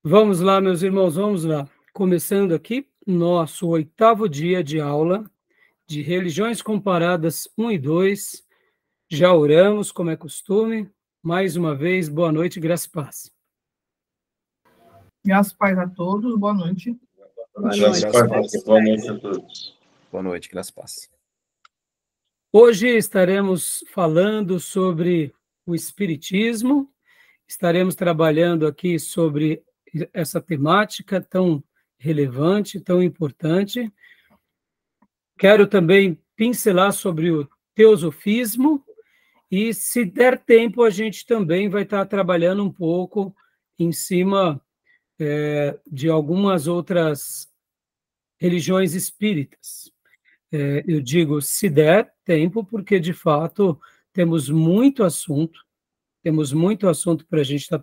Vamos lá, meus irmãos, vamos lá. Começando aqui, nosso 8º dia de aula de Religiões Comparadas 1 e 2. Já oramos, como é costume. Mais uma vez, boa noite, graça e paz. Graças e paz a todos, boa noite. Boa noite a todos. Boa noite, graças e paz. Hoje estaremos falando sobre o Espiritismo, estaremos trabalhando aqui sobre essa temática tão relevante, tão importante. Quero também pincelar sobre o teosofismo e, se der tempo, a gente também vai estar trabalhando um pouco em cima de algumas outras religiões espíritas. Eu digo se der tempo, porque, de fato, temos muito assunto para a gente estar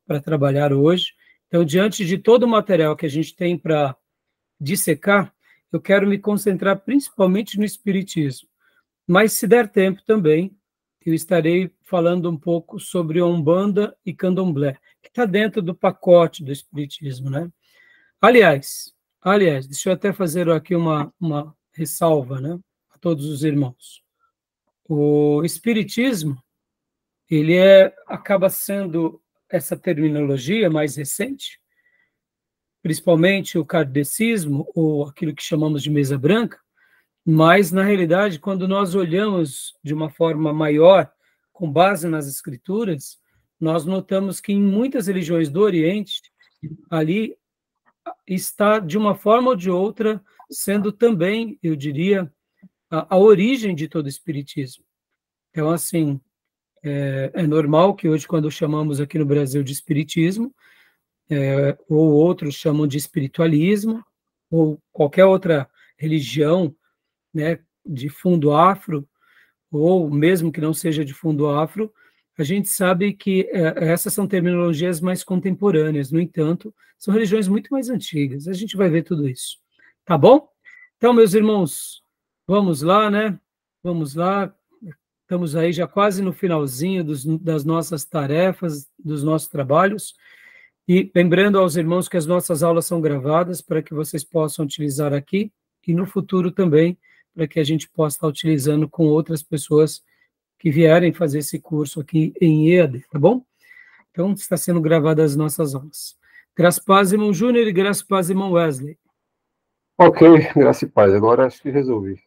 para trabalhar hoje. Então, diante de todo o material que a gente tem para dissecar, eu quero me concentrar principalmente no Espiritismo. Mas, se der tempo também, eu estarei falando um pouco sobre Umbanda e Candomblé, que está dentro do pacote do Espiritismo, né? Aliás, deixa eu até fazer aqui uma ressalva, né, a todos os irmãos. O Espiritismo, ele acaba sendo essa terminologia mais recente, principalmente o kardecismo, ou aquilo que chamamos de mesa branca, mas, na realidade, quando nós olhamos de uma forma maior, com base nas escrituras, nós notamos que em muitas religiões do Oriente, ali está, de uma forma ou de outra, sendo também, eu diria, a origem de todo o espiritismo. Então, assim, é normal que hoje, quando chamamos aqui no Brasil de espiritismo, ou outros chamam de espiritualismo, ou qualquer outra religião, né, de fundo afro, ou mesmo que não seja de fundo afro, a gente sabe que essas são terminologias mais contemporâneas. No entanto, são religiões muito mais antigas. A gente vai ver tudo isso. Tá bom? Então, meus irmãos, vamos lá, né? Vamos lá. Estamos aí já quase no finalzinho das nossas tarefas, dos nossos trabalhos. E lembrando aos irmãos que as nossas aulas são gravadas para que vocês possam utilizar aqui e no futuro também, para que a gente possa estar utilizando com outras pessoas que vierem fazer esse curso aqui em EAD, tá bom? Então, está sendo gravadas as nossas aulas. Graça e paz, irmão Júnior, e graça e paz, irmão Wesley. Ok, graça e paz. Agora acho que resolvi.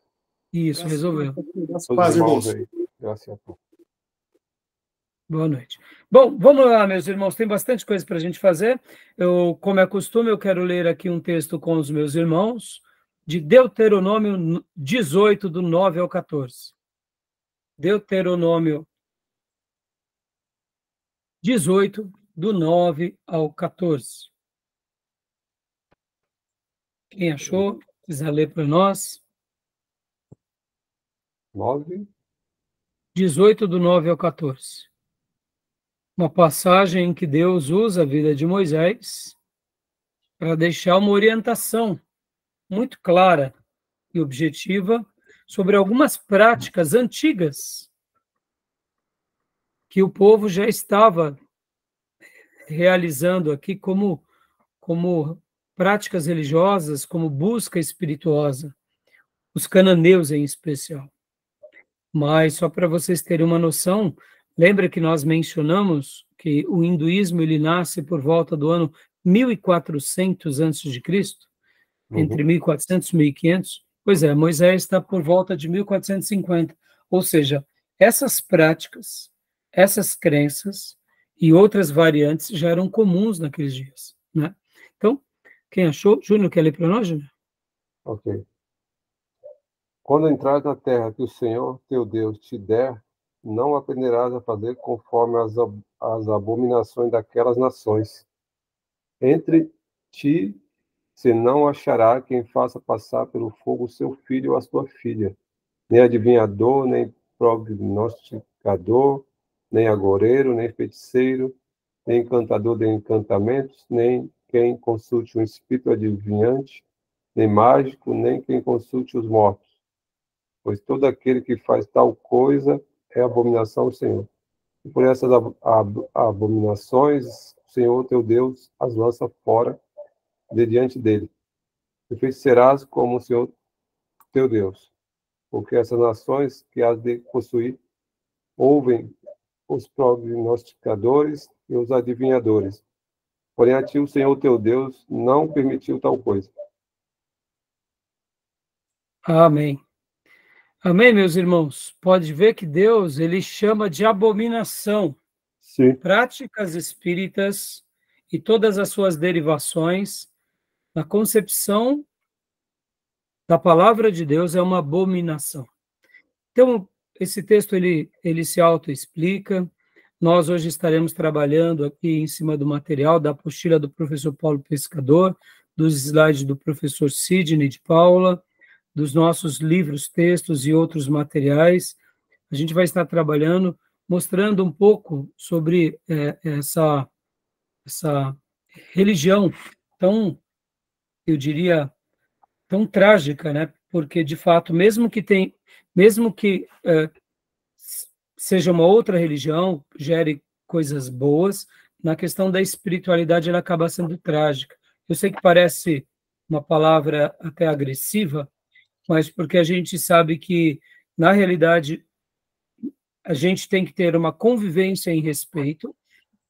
Isso, resolveu. Todos os irmãos aí. Graças a Deus. Boa noite. Bom, vamos lá, meus irmãos, tem bastante coisa para a gente fazer. Como é costume, eu quero ler aqui um texto com os meus irmãos, de Deuteronômio 18, do 9 ao 14. Deuteronômio 18, do 9 ao 14. Quem achou, quiser ler para nós. 9. 18, do 9 ao 14. Uma passagem em que Deus usa a vida de Moisés para deixar uma orientação muito clara e objetiva sobre algumas práticas antigas que o povo já estava realizando aqui como práticas religiosas, como busca espirituosa, os cananeus em especial. Mas, só para vocês terem uma noção, lembra que nós mencionamos que o hinduísmo ele nasce por volta do ano 1400 a.C., entre 1400 e 1500? Pois é, Moisés está por volta de 1450. Ou seja, essas práticas, essas crenças e outras variantes já eram comuns naqueles dias, né? Então, quem achou? Júnior, quer ler para nós, Júnior? Ok. Quando entrares na terra que o Senhor teu Deus te der, não aprenderás a fazer conforme as abominações daquelas nações. Entre ti se não achará quem faça passar pelo fogo seu filho ou a sua filha, nem adivinhador, nem prognosticador, nem agoreiro, nem feiticeiro, nem encantador de encantamentos, nem quem consulte um espírito adivinhante, nem mágico, nem quem consulte os mortos. Pois todo aquele que faz tal coisa é abominação ao Senhor. E por essas abominações, o Senhor teu Deus as lança fora de diante dele. E serás como o Senhor teu Deus, porque essas nações que has de possuir ouvem os prognosticadores e os adivinhadores. Porém, a ti o Senhor teu Deus não permitiu tal coisa. Amém. Amém, meus irmãos. Pode ver que Deus, ele chama de abominação Sim. práticas espíritas e todas as suas derivações. Na concepção da palavra de Deus é uma abominação. Então, esse texto ele se autoexplica. Nós hoje estaremos trabalhando aqui em cima do material da apostila do professor Paulo Pescador, dos slides do professor Sidney de Paula, dos nossos livros, textos e outros materiais. A gente vai estar trabalhando, mostrando um pouco sobre essa religião tão, eu diria, tão trágica, né? Porque, de fato, mesmo que seja uma outra religião, gere coisas boas, na questão da espiritualidade ela acaba sendo trágica. Eu sei que parece uma palavra até agressiva, mas porque a gente sabe que, na realidade, a gente tem que ter uma convivência em respeito,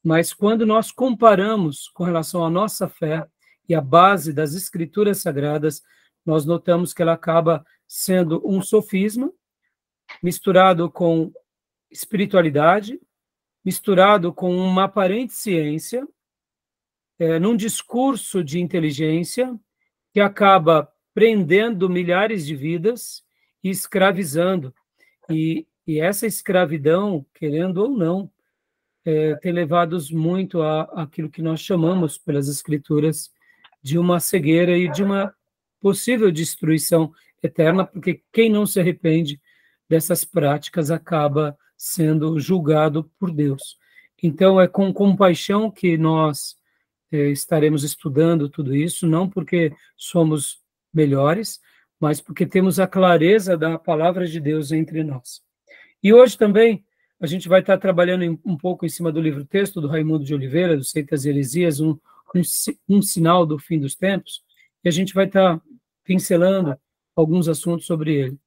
mas quando nós comparamos com relação à nossa fé e a base das escrituras sagradas, nós notamos que ela acaba sendo um sofisma misturado com espiritualidade, misturado com uma aparente ciência, num discurso de inteligência que acaba prendendo milhares de vidas e escravizando. E essa escravidão, querendo ou não, tem levado muito àquilo que nós chamamos, pelas Escrituras, de uma cegueira e de uma possível destruição eterna, porque quem não se arrepende dessas práticas acaba sendo julgado por Deus. Então, é com compaixão que nós estaremos estudando tudo isso, não porque somos melhores, mas porque temos a clareza da palavra de Deus entre nós. E hoje também a gente vai estar trabalhando um pouco em cima do livro-texto do Raimundo de Oliveira, do Seitas e Heresias, um sinal do fim dos tempos, e a gente vai estar pincelando alguns assuntos sobre ele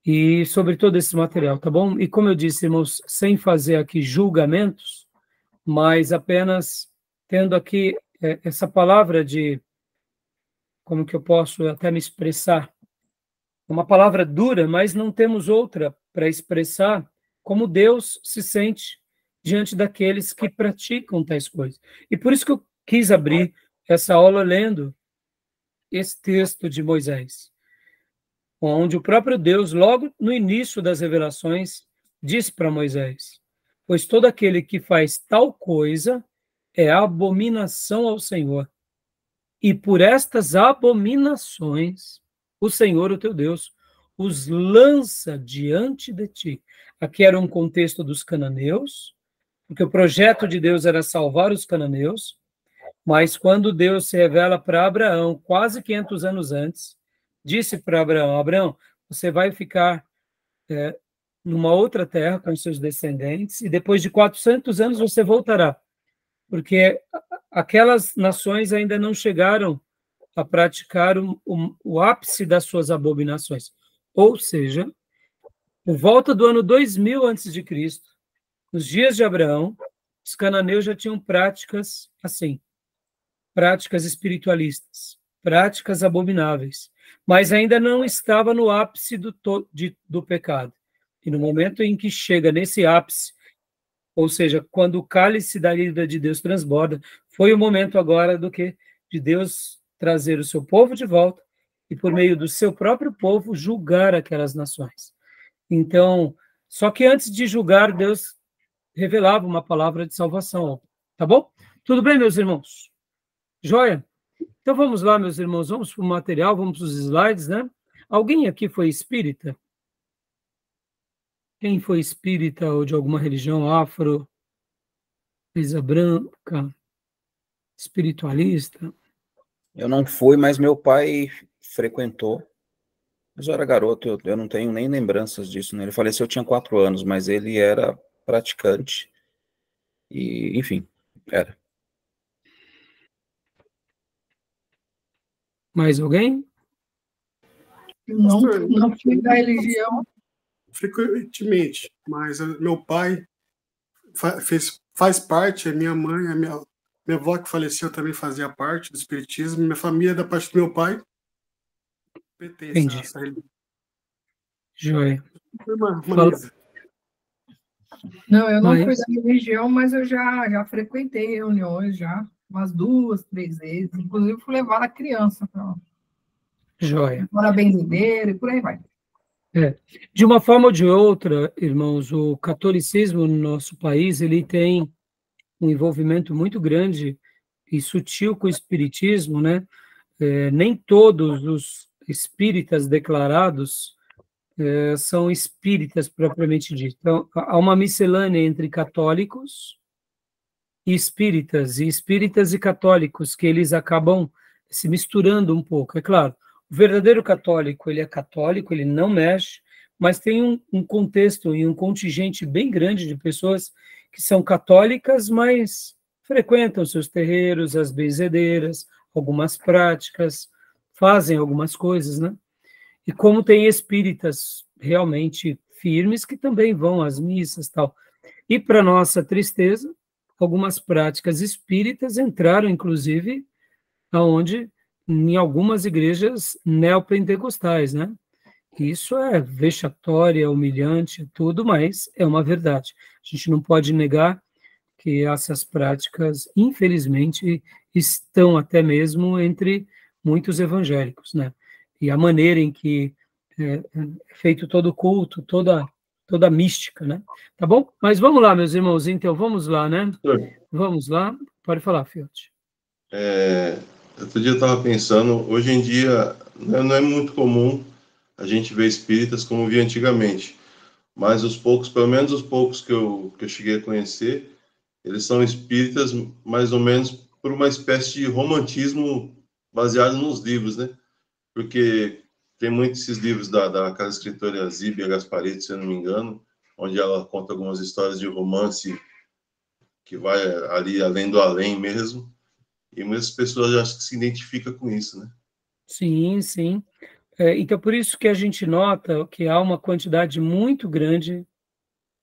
e sobre todo esse material, tá bom? E como eu disse, irmãos, sem fazer aqui julgamentos, mas apenas tendo aqui essa palavra de, como que eu posso até me expressar, uma palavra dura, mas não temos outra para expressar como Deus se sente diante daqueles que praticam tais coisas. E por isso que eu quis abrir essa aula lendo esse texto de Moisés, onde o próprio Deus, logo no início das revelações, disse para Moisés: pois todo aquele que faz tal coisa é abominação ao Senhor. E por estas abominações, o Senhor, o teu Deus, os lança diante de ti. Aqui era um contexto dos cananeus, porque o projeto de Deus era salvar os cananeus, mas quando Deus se revela para Abraão, quase 500 anos antes, disse para Abraão: Abraão, você vai ficar numa outra terra com seus descendentes, e depois de 400 anos você voltará, porque aquelas nações ainda não chegaram a praticar o ápice das suas abominações. Ou seja, por volta do ano 2000 a.C., nos dias de Abraão, os cananeus já tinham práticas assim, práticas espiritualistas, práticas abomináveis, mas ainda não estava no ápice do pecado. E no momento em que chega nesse ápice, ou seja, quando o cálice da ira de Deus transborda, foi o momento agora de Deus trazer o seu povo de volta e, por meio do seu próprio povo, julgar aquelas nações. Então, só que antes de julgar, Deus revelava uma palavra de salvação. Tá bom? Tudo bem, meus irmãos? Joia? Então vamos lá, meus irmãos, vamos para o material, vamos para os slides, né? Alguém aqui foi espírita? Quem foi espírita ou de alguma religião afro, mesa branca, espiritualista? Eu não fui, mas meu pai frequentou. Mas eu era garoto, eu não tenho nem lembranças disso, né? Ele faleceu, eu tinha 4 anos, mas ele era praticante. E, enfim, era. Mais alguém? Não, Pastor, não fui da religião. frequentemente, mas meu pai faz parte, a minha mãe, minha avó que faleceu também fazia parte do espiritismo, minha família, da parte do meu pai, pertence a Entendi. essa religião. Joia. Irmã Fala. Marisa. Não, eu não fui Mas, da religião, mas eu já frequentei reuniões já, umas 2, 3 vezes. Inclusive, fui levar a criança joia. para a benzedeira e por aí vai. De uma forma ou de outra, irmãos, o catolicismo no nosso país, ele tem um envolvimento muito grande e sutil com o espiritismo, né? Nem todos os espíritas declarados são espíritas propriamente dito. Então, há uma miscelânea entre católicos e espíritas e católicos, que eles acabam se misturando um pouco. É claro, o verdadeiro católico, ele é católico, ele não mexe, mas tem um contexto e um contingente bem grande de pessoas que são católicas, mas frequentam seus terreiros, as benzedeiras, algumas práticas, fazem algumas coisas, né? E como tem espíritas realmente firmes que também vão às missas, tal. E para nossa tristeza, algumas práticas espíritas entraram, inclusive, aonde em algumas igrejas neopentecostais, né? Isso é vexatório, é humilhante, tudo, mas é uma verdade. A gente não pode negar que essas práticas, infelizmente, estão até mesmo entre muitos evangélicos, né? E a maneira em que é feito todo o culto, toda a mística, né? Tá bom? Mas vamos lá, meus irmãos, então vamos lá, né? Vamos lá. Pode falar, Fiote. Outro dia eu estava pensando, hoje em dia não é muito comum a gente ver espíritas como via antigamente, mas os poucos, pelo menos os poucos que eu cheguei a conhecer, eles são espíritas mais ou menos por uma espécie de romantismo baseado nos livros, né? Porque tem muitos esses livros daquela escritora Zíbia Gasparetti, se eu não me engano, onde ela conta algumas histórias de romance que vai ali além do além mesmo, e muitas pessoas acho que se identificam com isso, né? Sim, sim. Então, por isso que a gente nota que há uma quantidade muito grande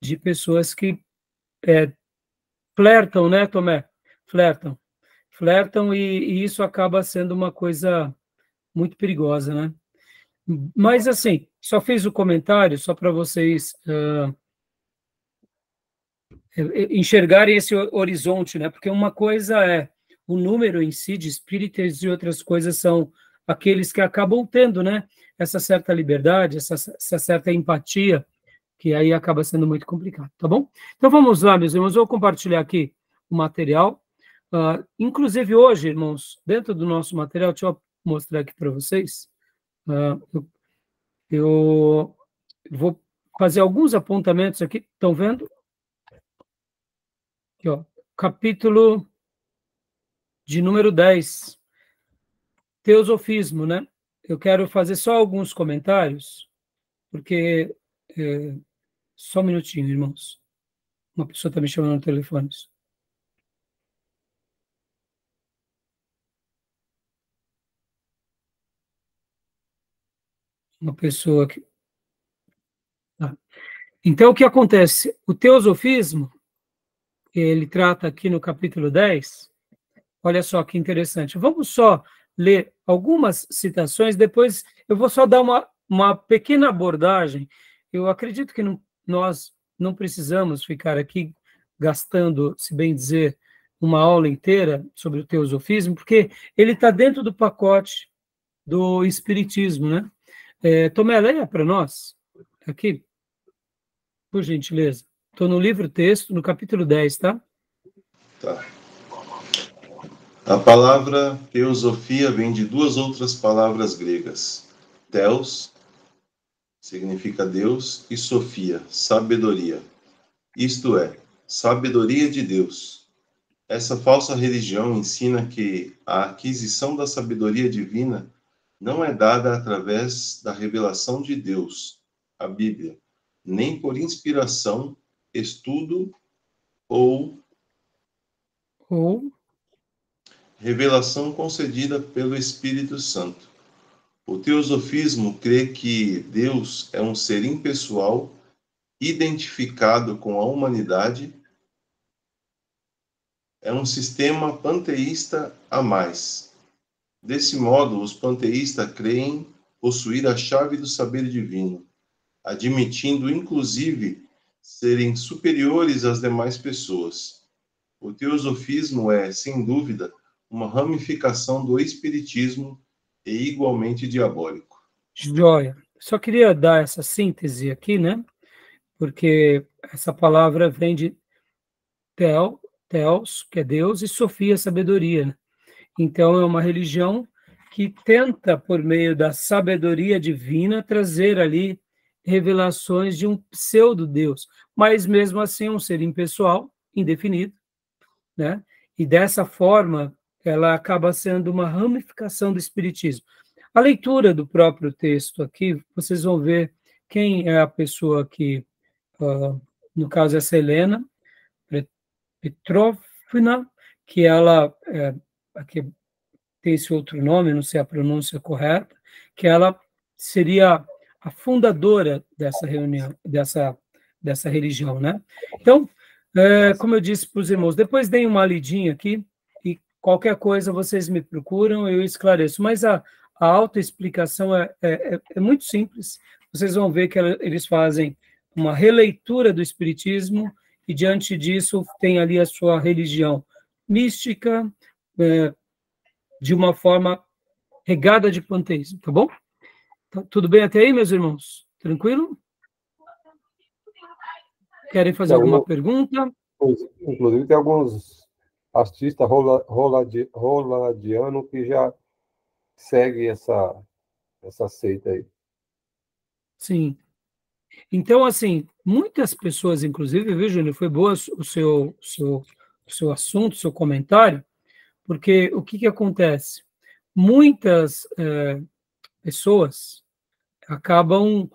de pessoas que flertam, né, Tomé? Flertam. Flertam e isso acaba sendo uma coisa muito perigosa, né? Mas, assim, só fiz o comentário só para vocês enxergarem esse horizonte, né? Porque uma coisa é o número em si de espíritas e outras coisas são aqueles que acabam tendo, né? Essa certa liberdade, essa certa empatia, que aí acaba sendo muito complicado, tá bom? Então vamos lá, meus irmãos, eu vou compartilhar aqui o material. Inclusive hoje, irmãos, dentro do nosso material, deixa eu mostrar aqui para vocês. Eu vou fazer alguns apontamentos aqui, estão vendo? Aqui, ó, capítulo de número 10, Teosofismo, né? Eu quero fazer só alguns comentários, porque... só um minutinho, irmãos. Uma pessoa está me chamando no telefone. Uma pessoa que... Tá. Então, o que acontece? O teosofismo, ele trata aqui no capítulo 10, olha só que interessante. Vamos só ler algumas citações, depois eu vou só dar uma pequena abordagem. Eu acredito que nós não precisamos ficar aqui gastando, se bem dizer, uma aula inteira sobre o teosofismo, porque ele está dentro do pacote do espiritismo, né? Tomé, leia para nós, aqui, por gentileza. Estou no livro texto, no capítulo 10, tá? Tá. A palavra teosofia vem de duas outras palavras gregas. Theos significa Deus e Sofia, sabedoria. Isto é, sabedoria de Deus. Essa falsa religião ensina que a aquisição da sabedoria divina não é dada através da revelação de Deus, a Bíblia, nem por inspiração, estudo ou revelação concedida pelo Espírito Santo. O teosofismo crê que Deus é um ser impessoal, identificado com a humanidade, é um sistema panteísta a mais. Desse modo, os panteístas creem possuir a chave do saber divino, admitindo, inclusive, serem superiores às demais pessoas. O teosofismo é, sem dúvida, uma ramificação do espiritismo e igualmente diabólico. Joia. Só queria dar essa síntese aqui, né? Porque essa palavra vem de Theos, que é Deus, e Sofia, sabedoria, né? Então, é uma religião que tenta, por meio da sabedoria divina, trazer ali revelações de um pseudo-Deus, mas mesmo assim é um ser impessoal, indefinido, né? E dessa forma, ela acaba sendo uma ramificação do espiritismo. A leitura do próprio texto aqui, vocês vão ver quem é a pessoa que, no caso, essa Helena Petrovna, que ela, aqui tem esse outro nome, não sei a pronúncia correta, que ela seria a fundadora dessa reunião, dessa religião, né? Então, como eu disse para os irmãos, depois deem uma lidinha aqui e qualquer coisa vocês me procuram, eu esclareço. Mas a autoexplicação é muito simples. Vocês vão ver que eles fazem uma releitura do Espiritismo e, diante disso, tem ali a sua religião mística, de uma forma regada de panteísmo, tá bom? Tá, tudo bem até aí, meus irmãos? Tranquilo? Querem fazer alguma pergunta? Inclusive, tem alguns artistas roladianos que já seguem essa seita aí. Sim. Então, assim, muitas pessoas, inclusive, viu, Júnior, foi boa o seu assunto, o seu comentário, porque o que acontece? Muitas pessoas acabam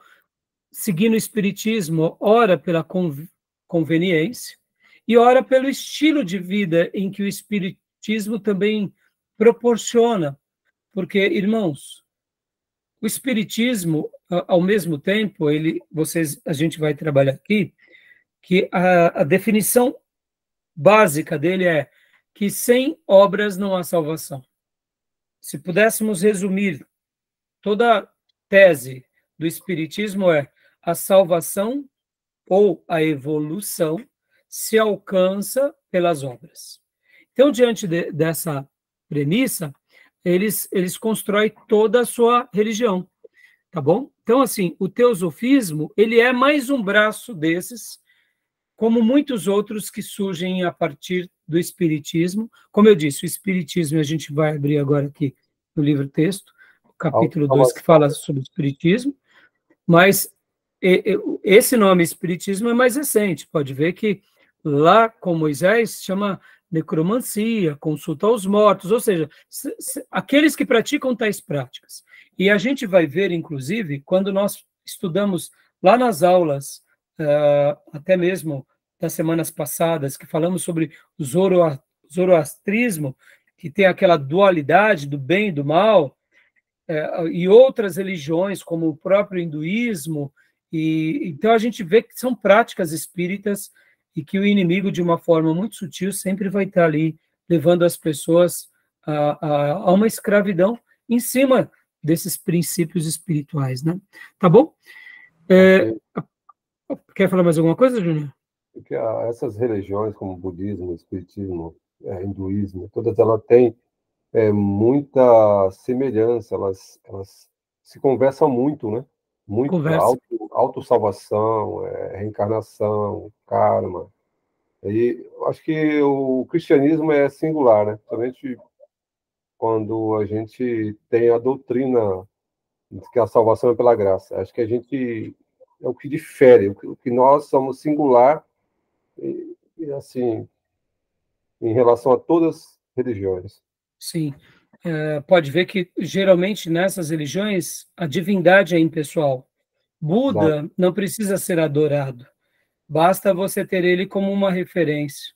seguindo o espiritismo, ora pela conveniência e ora pelo estilo de vida em que o espiritismo também proporciona. Porque, irmãos, o espiritismo, ao mesmo tempo, a gente vai trabalhar aqui, que a definição básica dele é que sem obras não há salvação. Se pudéssemos resumir toda a tese do espiritismo a salvação ou a evolução se alcança pelas obras. Então, diante dessa premissa, eles constroem toda a sua religião, tá bom? Então, assim, o teosofismo, ele é mais um braço desses, como muitos outros que surgem a partir do espiritismo. Como eu disse, o espiritismo, a gente vai abrir agora aqui no livro-texto, capítulo 2, que fala sobre o espiritismo, mas esse nome espiritismo é mais recente. Pode ver que lá com Moisés chama necromancia, consulta aos mortos, ou seja, aqueles que praticam tais práticas. E a gente vai ver, inclusive, quando nós estudamos lá nas aulas, até mesmo das semanas passadas, que falamos sobre o zoroastrismo, que tem aquela dualidade do bem e do mal, e outras religiões, como o próprio hinduísmo, e então a gente vê que são práticas espíritas e que o inimigo, de uma forma muito sutil, sempre vai estar ali, levando as pessoas a uma escravidão em cima desses princípios espirituais, né? Tá bom? Quer falar mais alguma coisa, Júnior? Porque essas religiões, como budismo, espiritismo, hinduísmo, todas elas têm muita semelhança, elas se conversam muito, né? Muito, autossalvação, reencarnação, karma. E acho que o cristianismo é singular, né? Principalmente quando a gente tem a doutrina de que a salvação é pela graça. Acho que a gente é o que difere, o que nós somos singular e assim, em relação a todas as religiões. Sim. Pode ver que, geralmente, nessas religiões, a divindade é impessoal. Buda não precisa ser adorado. Basta você ter ele como uma referência.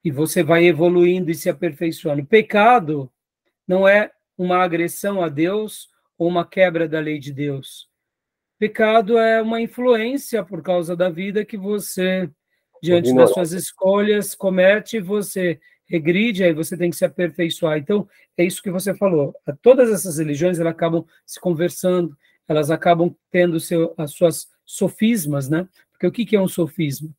e você vai evoluindo e se aperfeiçoando. Pecado não é uma agressão a Deus ou uma quebra da lei de Deus. Pecado é uma influência por causa da vida que você, diante das suas escolhas, comete e você regride, aí você tem que se aperfeiçoar. Então, é isso que você falou. Todas essas religiões, elas acabam se conversando, elas acabam tendo as suas sofismas, né? Porque o que é um sofisma?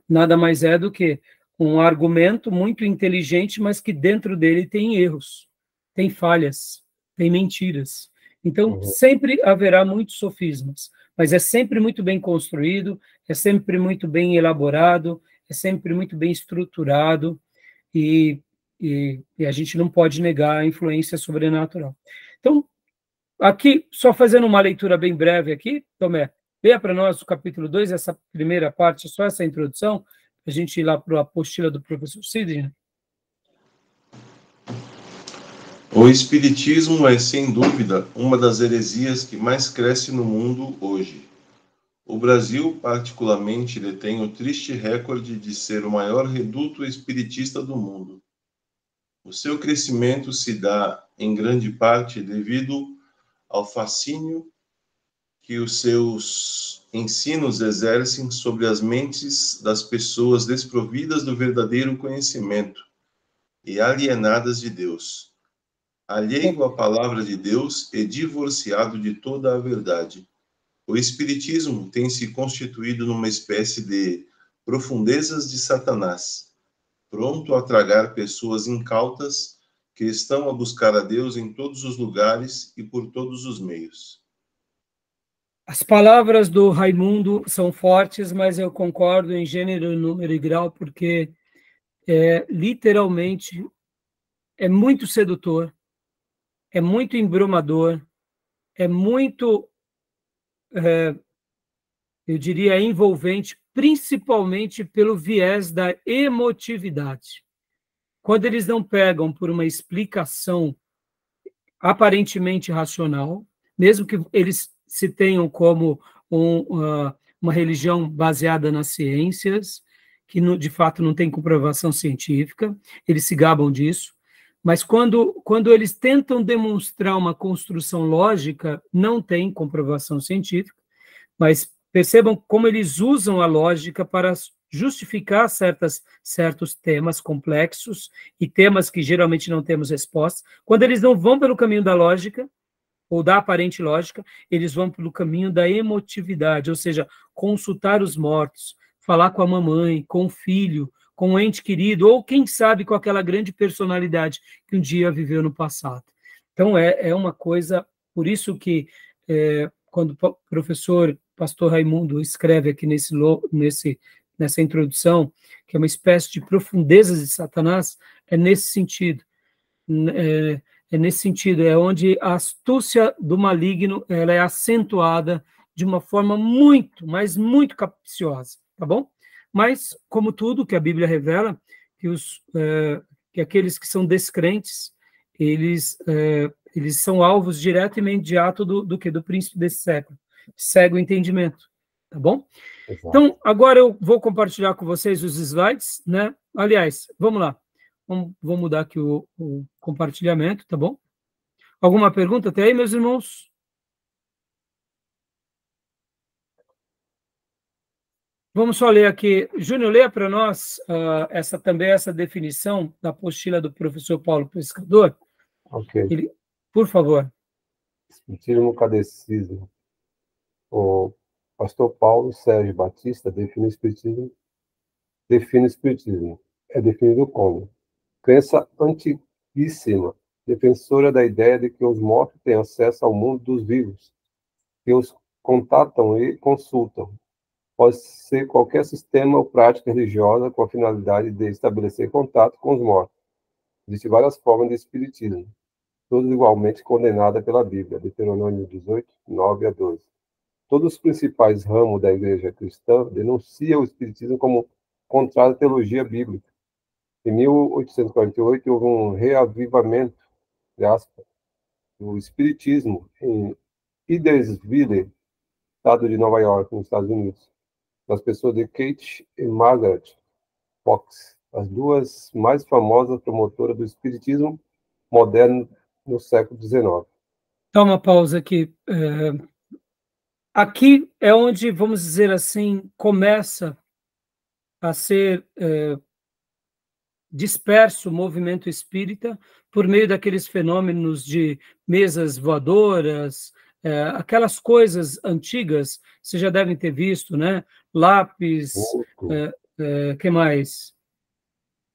Nada mais é do que um argumento muito inteligente, mas que dentro dele tem erros, tem falhas, tem mentiras. Então, sempre haverá muitos sofismas, mas é sempre muito bem construído, é sempre muito bem elaborado, é sempre muito bem estruturado, e a gente não pode negar a influência sobrenatural. Então, aqui, só fazendo uma leitura bem breve aqui, Tomé, leia para nós o capítulo 2, essa primeira parte, só essa introdução, para a gente ir lá para a apostila do professor Sidney. O Espiritismo é, sem dúvida, uma das heresias que mais cresce no mundo hoje. O Brasil, particularmente, detém o triste recorde de ser o maior reduto espiritista do mundo. O seu crescimento se dá, em grande parte, devido ao fascínio que os seus ensinos exercem sobre as mentes das pessoas desprovidas do verdadeiro conhecimento e alienadas de Deus, alheio à palavra de Deus e divorciado de toda a verdade. O Espiritismo tem se constituído numa espécie de profundezas de Satanás, pronto a tragar pessoas incautas que estão a buscar a Deus em todos os lugares e por todos os meios. As palavras do Raimundo são fortes, mas eu concordo em gênero, número e grau, porque literalmente é muito sedutor, é muito embrumador, é muito, eu diria, envolvente, principalmente pelo viés da emotividade. Quando eles não pegam por uma explicação aparentemente racional, mesmo que eles se tenham como uma religião baseada nas ciências, que de fato não tem comprovação científica, eles se gabam disso, mas quando eles tentam demonstrar uma construção lógica, não tem comprovação científica, mas percebam como eles usam a lógica para justificar certos temas complexos e temas que geralmente não temos resposta. Quando eles não vão pelo caminho da lógica, ou da aparente lógica, eles vão pelo caminho da emotividade, ou seja, consultar os mortos, falar com a mamãe, com o filho, com o ente querido, ou quem sabe com aquela grande personalidade que um dia viveu no passado. Então, é uma coisa, por isso que quando o professor pastor Raimundo escreve aqui nessa introdução, que é uma espécie de profundezas de Satanás, é nesse sentido. É nesse sentido, é onde a astúcia do maligno ela é acentuada de uma forma muito, mas muito capciosa, tá bom? Mas, como tudo que a Bíblia revela, que aqueles que são descrentes, eles são alvos direto e imediato do príncipe desse século, cego entendimento, tá bom? Exato. Então, agora eu vou compartilhar com vocês os slides, né? Aliás, vamos lá. Vou mudar aqui o compartilhamento, tá bom? Alguma pergunta até aí, meus irmãos? Vamos só ler aqui. Júnior, leia para nós essa definição da apostila do professor Paulo Pescador. Ok. Por favor. Espiritismo catecismo. O pastor Paulo Sérgio Batista define o Espiritismo. É definido como crença antiguíssima, defensora da ideia de que os mortos têm acesso ao mundo dos vivos, que os contatam e consultam. Pode ser qualquer sistema ou prática religiosa com a finalidade de estabelecer contato com os mortos. Existem várias formas de espiritismo, todas igualmente condenadas pela Bíblia, Deuteronômio 18, 9 a 12. Todos os principais ramos da igreja cristã denunciam o espiritismo como contrário à teologia bíblica. Em 1848, houve um reavivamento, do espiritismo em Hydesville, estado de Nova York, nos Estados Unidos, das pessoas de Kate e Margaret Fox, as duas mais famosas promotoras do espiritismo moderno no século XIX. Dá uma pausa aqui. Aqui é onde, vamos dizer assim, começa a ser disperso o movimento espírita por meio daqueles fenômenos de mesas voadoras, aquelas coisas antigas, vocês já devem ter visto, né? Lápis, que mais?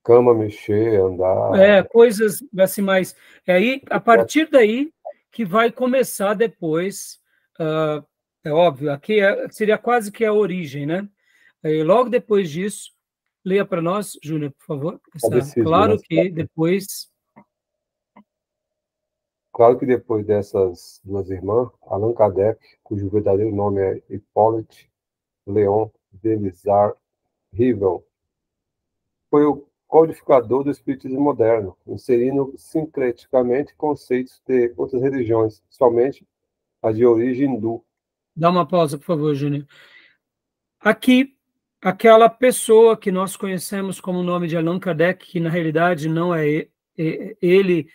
Cama mexer, andar. Coisas assim mais. Aí, a partir daí que vai começar depois, é óbvio, aqui seria quase que a origem, né? Aí, logo depois disso, leia para nós, Júnior, por favor. Claro que depois... Claro que depois dessas duas irmãs, Allan Kardec, cujo verdadeiro nome é Hippolyte Léon Denisard Rivel, foi o codificador do espiritismo moderno, inserindo sincreticamente conceitos de outras religiões, somente a de origem hindu. Dá uma pausa, por favor, Júnior. Aqui, aquela pessoa que nós conhecemos como o nome de Allan Kardec, que na realidade não é ele,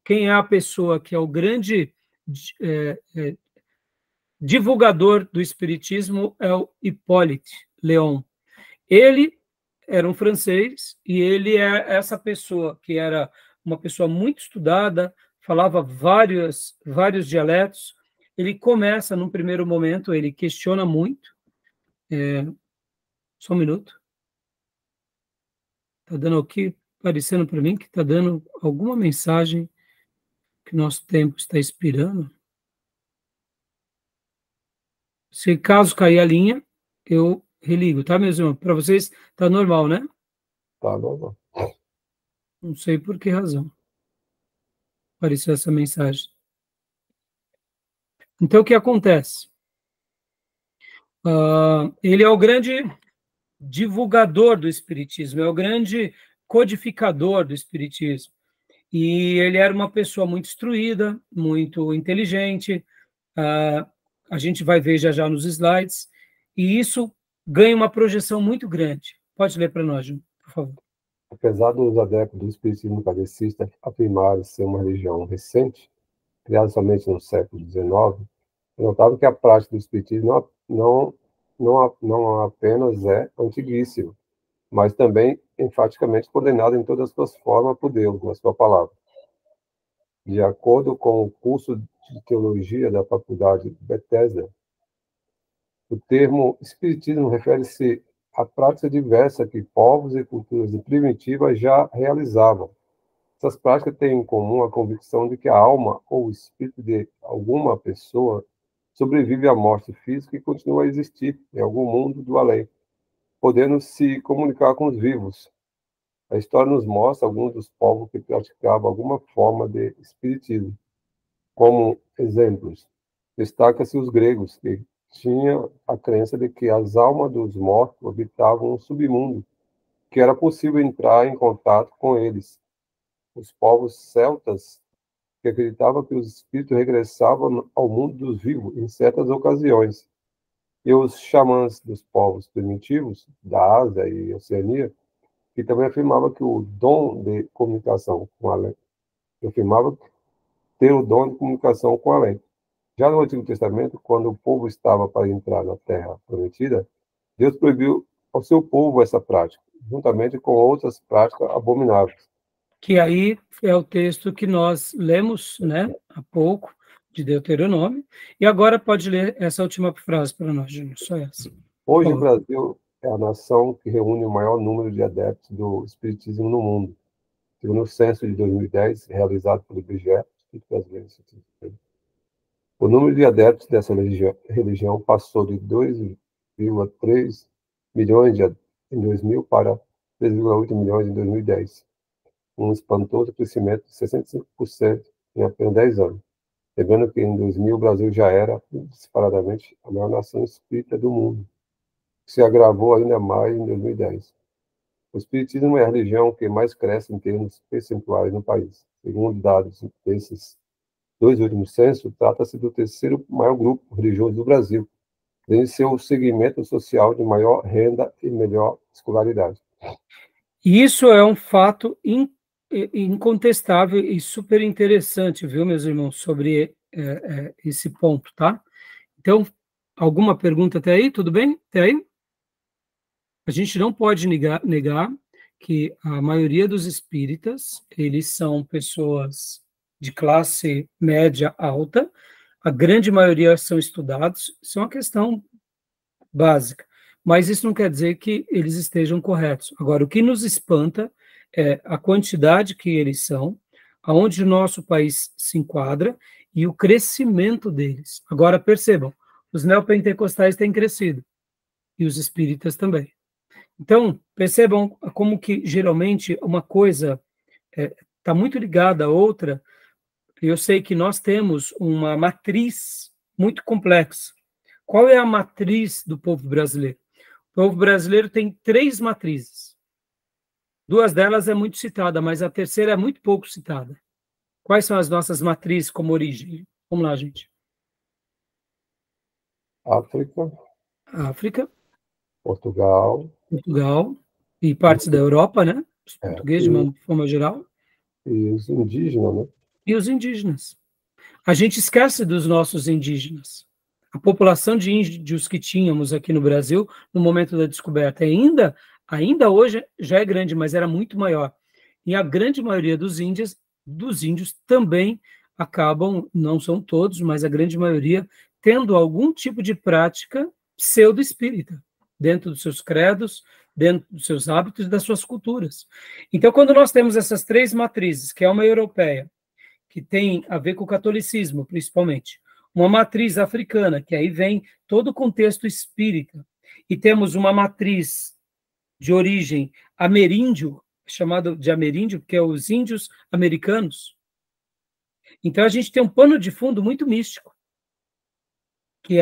quem é a pessoa que é o grande divulgador do espiritismo é o Hippolyte Léon. Ele era um francês e ele é essa pessoa que era uma pessoa muito estudada, falava vários dialetos. Ele começa, num primeiro momento, ele questiona muito. Só um minuto. Está dando aqui, aparecendo para mim que está dando alguma mensagem que nosso tempo está expirando. Se caso cair a linha, eu religo, tá, meus irmãos? Para vocês está normal, né? Tá normal. Não sei por que razão apareceu essa mensagem. Então, o que acontece? Ele é o grande divulgador do espiritismo, é o grande codificador do espiritismo. E ele era uma pessoa muito instruída, muito inteligente, a gente vai ver já nos slides, e isso ganha uma projeção muito grande. Pode ler para nós, Júnior, por favor. Apesar dos adeptos do espiritismo kardecista afirmarem ser uma religião recente, criada somente no século XIX, é notável que a prática do espiritismo não apenas é antiguíssima, mas também enfaticamente condenada em todas as suas formas por Deus, na sua palavra. De acordo com o curso de teologia da Faculdade Bethesda, o termo espiritismo refere-se à prática diversa que povos e culturas primitivas já realizavam. Essas práticas têm em comum a convicção de que a alma ou o espírito de alguma pessoa sobrevive à morte física e continua a existir em algum mundo do além, podendo se comunicar com os vivos. A história nos mostra alguns dos povos que praticavam alguma forma de espiritismo. Como exemplos, destaca-se os gregos, que tinham a crença de que as almas dos mortos habitavam um submundo, que era possível entrar em contato com eles. Os povos celtas, que acreditavam que os espíritos regressavam ao mundo dos vivos em certas ocasiões. E os xamãs dos povos primitivos, da Ásia e Oceania, que também afirmavam que o dom de comunicação com além, afirmavam ter o dom de comunicação com além. Já no Antigo Testamento, quando o povo estava para entrar na Terra Prometida, Deus proibiu ao seu povo essa prática, juntamente com outras práticas abomináveis. Que aí é o texto que nós lemos, né, há pouco, de Deuteronômio, e agora pode ler essa última frase para nós, Júnior, só essa. Hoje o Brasil é a nação que reúne o maior número de adeptos do espiritismo no mundo. Segundo o censo de 2010, realizado pelo IBGE, Instituto Brasileiro de Ciências, o número de adeptos dessa religião passou de 2,3 milhões em 2000 para 3,8 milhões em 2010. Um espantoso crescimento de 65% em apenas 10 anos. Lembrando que em 2000 o Brasil já era, disparadamente, a maior nação espírita do mundo. Se agravou ainda mais em 2010. O espiritismo é a religião que mais cresce em termos percentuais no país. Segundo dados desses dois últimos censos, trata-se do terceiro maior grupo religioso do Brasil, desde seu segmento social de maior renda e melhor escolaridade. E isso é um fato incontestável e super interessante, viu, meus irmãos, sobre esse ponto, tá? Então, alguma pergunta até aí? Tudo bem? Até aí? A gente não pode negar que a maioria dos espíritas, eles são pessoas de classe média alta, a grande maioria são estudados, isso é uma questão básica, mas isso não quer dizer que eles estejam corretos. Agora, o que nos espanta é a quantidade que eles são, aonde o nosso país se enquadra e o crescimento deles. Agora, percebam, os neopentecostais têm crescido, e os espíritas também. Então, percebam como que, geralmente, uma coisa está muito ligada à outra. Eu sei que nós temos uma matriz muito complexa. Qual é a matriz do povo brasileiro? O povo brasileiro tem 3 matrizes. 2 delas é muito citada, mas a terceira é muito pouco citada. Quais são as nossas matrizes como origem? Vamos lá, gente. África, Portugal e partes da Europa, né? Os portugueses, de uma forma geral. E os indígenas, né? E os indígenas. A gente esquece dos nossos indígenas. A população de índios que tínhamos aqui no Brasil, no momento da descoberta, ainda hoje já é grande, mas era muito maior. E a grande maioria dos índios também acabam, não são todos, mas a grande maioria, tendo algum tipo de prática pseudo-espírita, dentro dos seus credos, dentro dos seus hábitos e das suas culturas. Então, quando nós temos essas 3 matrizes, que é uma europeia, que tem a ver com o catolicismo, principalmente, uma matriz africana, que aí vem todo o contexto espírita, e temos uma matriz de origem ameríndio, chamado de ameríndio, porque é os índios americanos. Então, a gente tem um pano de fundo muito místico, que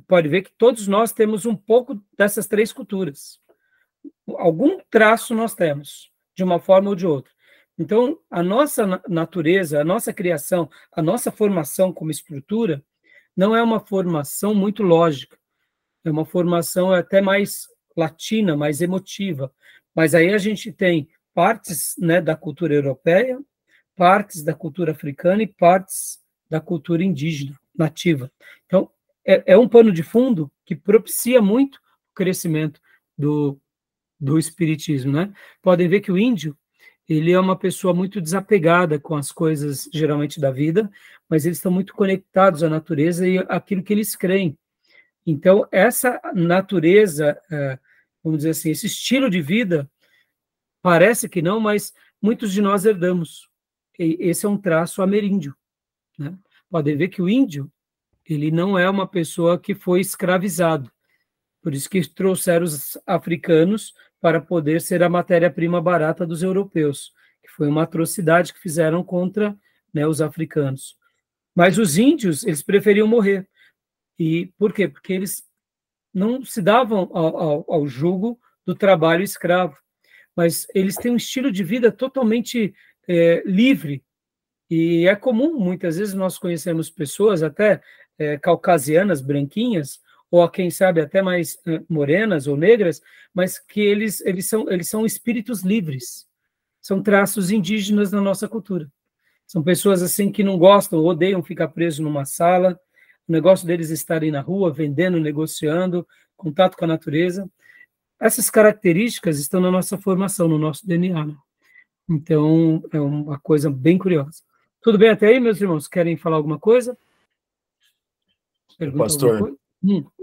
pode ver que todos nós temos um pouco dessas 3 culturas. Algum traço nós temos, de uma forma ou de outra. Então, a nossa natureza, a nossa criação, a nossa formação como estrutura, não é uma formação muito lógica, é uma formação até mais latina, mais emotiva. Mas aí a gente tem partes, né, da cultura europeia, partes da cultura africana e partes da cultura indígena, nativa. Então, é um pano de fundo que propicia muito o crescimento do espiritismo, né? Podem ver que o índio, ele é uma pessoa muito desapegada com as coisas, geralmente, da vida, mas eles estão muito conectados à natureza e àquilo que eles creem. Então, essa natureza, vamos dizer assim, esse estilo de vida, parece que não, mas muitos de nós herdamos. E esse é um traço ameríndio, né? Podem ver que o índio, ele não é uma pessoa que foi escravizado. Por isso que trouxeram os africanos para poder ser a matéria-prima barata dos europeus, que foi uma atrocidade que fizeram contra, né, os africanos. Mas os índios, eles preferiam morrer. E por quê? Porque eles não se davam ao jugo do trabalho escravo, mas eles têm um estilo de vida totalmente livre. E é comum, muitas vezes, nós conhecemos pessoas até caucasianas, branquinhas, ou quem sabe até mais morenas ou negras, mas que eles são espíritos livres, são traços indígenas na nossa cultura. São pessoas assim que não gostam, odeiam ficar presos numa sala, o negócio deles é estarem na rua, vendendo, negociando, contato com a natureza. Essas características estão na nossa formação, no nosso DNA, né? Então, é uma coisa bem curiosa. Tudo bem até aí, meus irmãos? Querem falar alguma coisa? Pergunta Pastor, alguma coisa?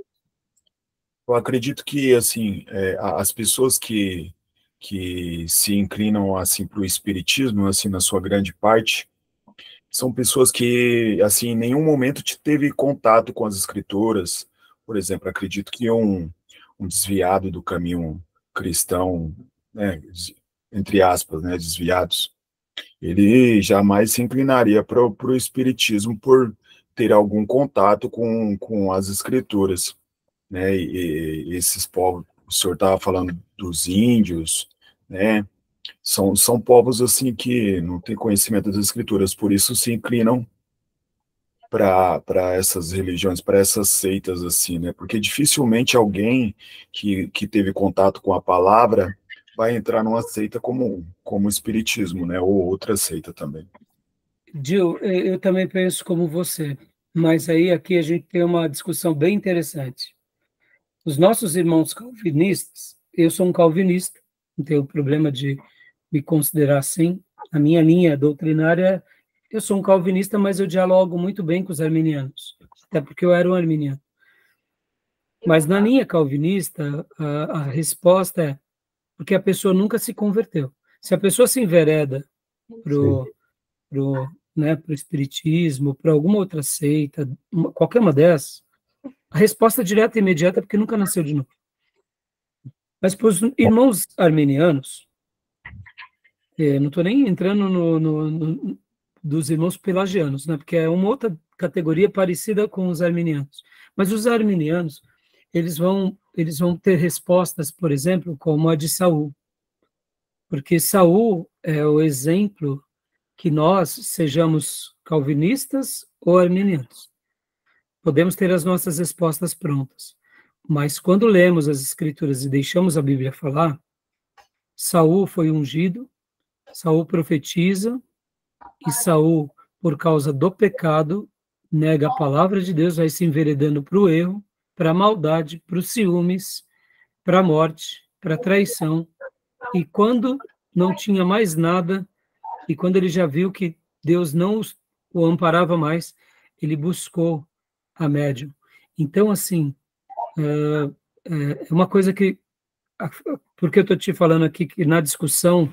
Eu acredito que, assim, as pessoas que se inclinam, assim, para o espiritismo, assim, na sua grande parte, são pessoas que, assim, em nenhum momento teve contato com as escrituras. Por exemplo, acredito que um desviado do caminho cristão, né, entre aspas, né, desviados, ele jamais se inclinaria para o espiritismo por ter algum contato com as escrituras, né? E esses povos, o senhor estava falando dos índios, né? São povos assim que não têm conhecimento das escrituras, por isso se inclinam para essas religiões, para essas seitas assim, né? Porque dificilmente alguém que teve contato com a palavra vai entrar numa seita como o espiritismo, né? Ou outra seita também. Gil, eu também penso como você, mas aí aqui a gente tem uma discussão bem interessante. Os nossos irmãos calvinistas, eu sou um calvinista, não tenho problema de me considerar assim. A minha linha doutrinária, eu sou um calvinista, mas eu dialogo muito bem com os arminianos, até porque eu era um arminiano. Mas na linha calvinista, a resposta é porque a pessoa nunca se converteu. Se a pessoa se envereda pro espiritismo, para alguma outra seita, qualquer uma dessas, a resposta direta e imediata é porque nunca nasceu de novo. Mas para os irmãos arminianos, não estou nem entrando dos irmãos pelagianos, né, porque é uma outra categoria parecida com os arminianos. Mas os arminianos, eles vão ter respostas, por exemplo, como a de Saul. Porque Saul é o exemplo que nós sejamos calvinistas ou arminianos. Podemos ter as nossas respostas prontas, mas quando lemos as Escrituras e deixamos a Bíblia falar, Saul foi ungido, Saul profetiza, e Saul, por causa do pecado, nega a palavra de Deus, vai se enveredando para o erro, para a maldade, para os ciúmes, para a morte, para a traição, e quando não tinha mais nada, e quando ele já viu que Deus não o amparava mais, ele buscou a médium. Então, assim, é uma coisa que, porque eu estou te falando aqui que na discussão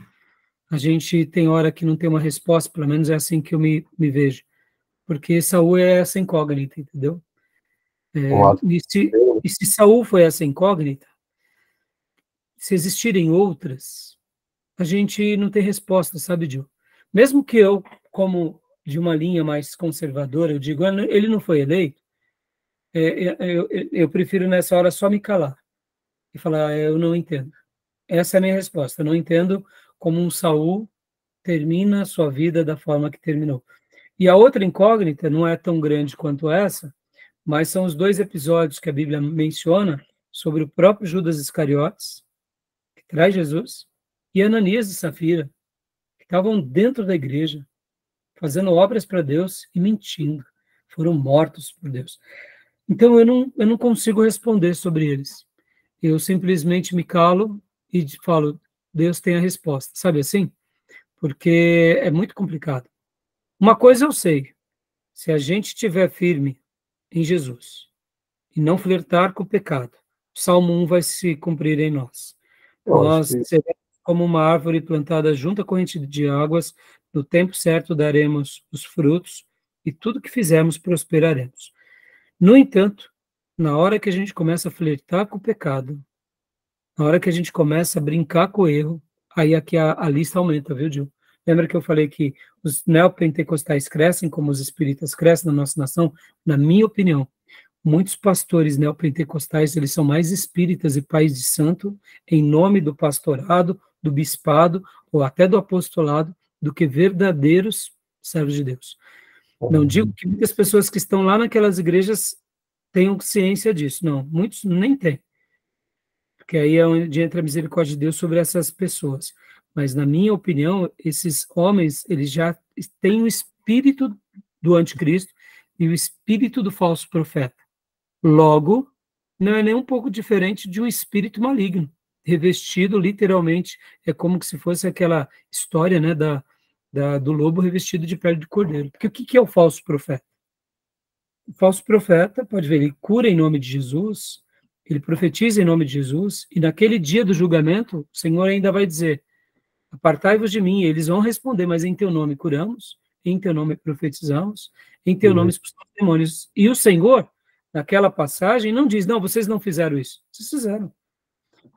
a gente tem hora que não tem uma resposta, pelo menos é assim que eu me vejo, porque Saul é essa incógnita, entendeu? E se Saul foi essa incógnita, se existirem outras, a gente não tem resposta, sabe, Gil? Mesmo que eu, como de uma linha mais conservadora, eu digo, ele não foi eleito, eu prefiro nessa hora só me calar e falar, eu não entendo. Essa é a minha resposta, eu não entendo como um Saul termina a sua vida da forma que terminou. E a outra incógnita não é tão grande quanto essa, mas são os 2 episódios que a Bíblia menciona sobre o próprio Judas Iscariotes, que traz Jesus, e Ananias e Safira, que estavam dentro da igreja, fazendo obras para Deus e mentindo. Foram mortos por Deus. Então, eu não consigo responder sobre eles. Eu simplesmente me calo e falo, Deus tem a resposta. Sabe assim? Porque é muito complicado. Uma coisa eu sei, se a gente estiver firme em Jesus e não flertar com o pecado, o Salmo 1 vai se cumprir em nós. Nós seremos como uma árvore plantada junto à corrente de águas, no tempo certo daremos os frutos e tudo que fizermos prosperaremos. No entanto, na hora que a gente começa a flertar com o pecado, na hora que a gente começa a brincar com o erro, aí aqui a lista aumenta, viu, Gil? Lembra que eu falei que os neopentecostais crescem como os espíritas crescem na nossa nação? Na minha opinião, muitos pastores neopentecostais, eles são mais espíritas e pais de santo em nome do pastorado, do bispado ou até do apostolado, do que verdadeiros servos de Deus. Não digo que muitas pessoas que estão lá naquelas igrejas tenham ciência disso, não, muitos nem têm. Porque aí é onde entra a misericórdia de Deus sobre essas pessoas. Mas, na minha opinião, esses homens, eles já têm o espírito do anticristo e o espírito do falso profeta. Logo, não é nem um pouco diferente de um espírito maligno, revestido literalmente, é como se fosse aquela história, né, do lobo revestido de pele de cordeiro. Porque o que é o falso profeta? O falso profeta, pode ver, ele cura em nome de Jesus, ele profetiza em nome de Jesus, e naquele dia do julgamento, o Senhor ainda vai dizer, apartai-vos de mim, e eles vão responder, mas em teu nome curamos, em teu nome profetizamos, em teu nome expulsamos demônios. E o Senhor, naquela passagem, não diz, não, vocês não fizeram isso. Vocês fizeram.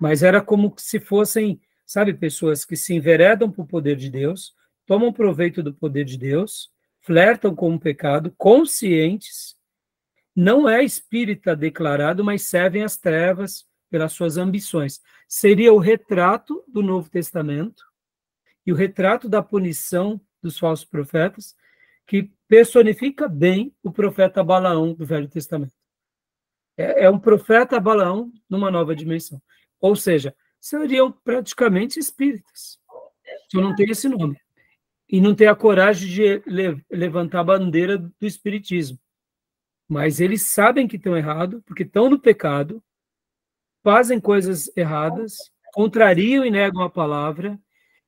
Mas era como se fossem, sabe, pessoas que se enveredam para o poder de Deus, tomam proveito do poder de Deus, flertam com o pecado, conscientes, não é espírita declarado, mas servem as trevas pelas suas ambições. Seria o retrato do Novo Testamento e o retrato da punição dos falsos profetas, que personifica bem o profeta Balaão do Velho Testamento. É um profeta Balaão numa nova dimensão. Ou seja, seriam praticamente espíritas. Só não tem esse nome. E não tem a coragem de levantar a bandeira do espiritismo. Mas eles sabem que estão errados, porque estão no pecado, fazem coisas erradas, contrariam e negam a palavra,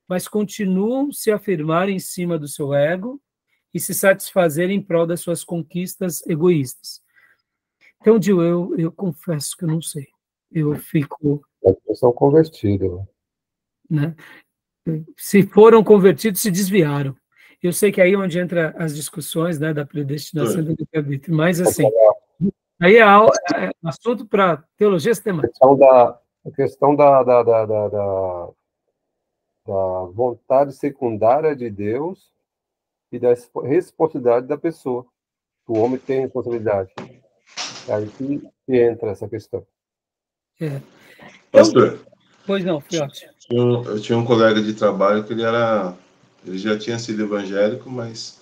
mas continuam se afirmar em cima do seu ego e se satisfazer em prol das suas conquistas egoístas. Então, Gil, eu confesso que eu não sei. Eu fico... Eles são convertidos. Né? Se foram convertidos, se desviaram. Eu sei que aí é onde entra as discussões, né, da predestinação e do livre-arbítrio, mas assim, aí é assunto para teologia sistemática. A questão da vontade secundária de Deus e da responsabilidade da pessoa. O homem tem responsabilidade. É aí que entra essa questão. Pastor, pois não, Fiote. eu tinha um colega de trabalho que ele já tinha sido evangélico, mas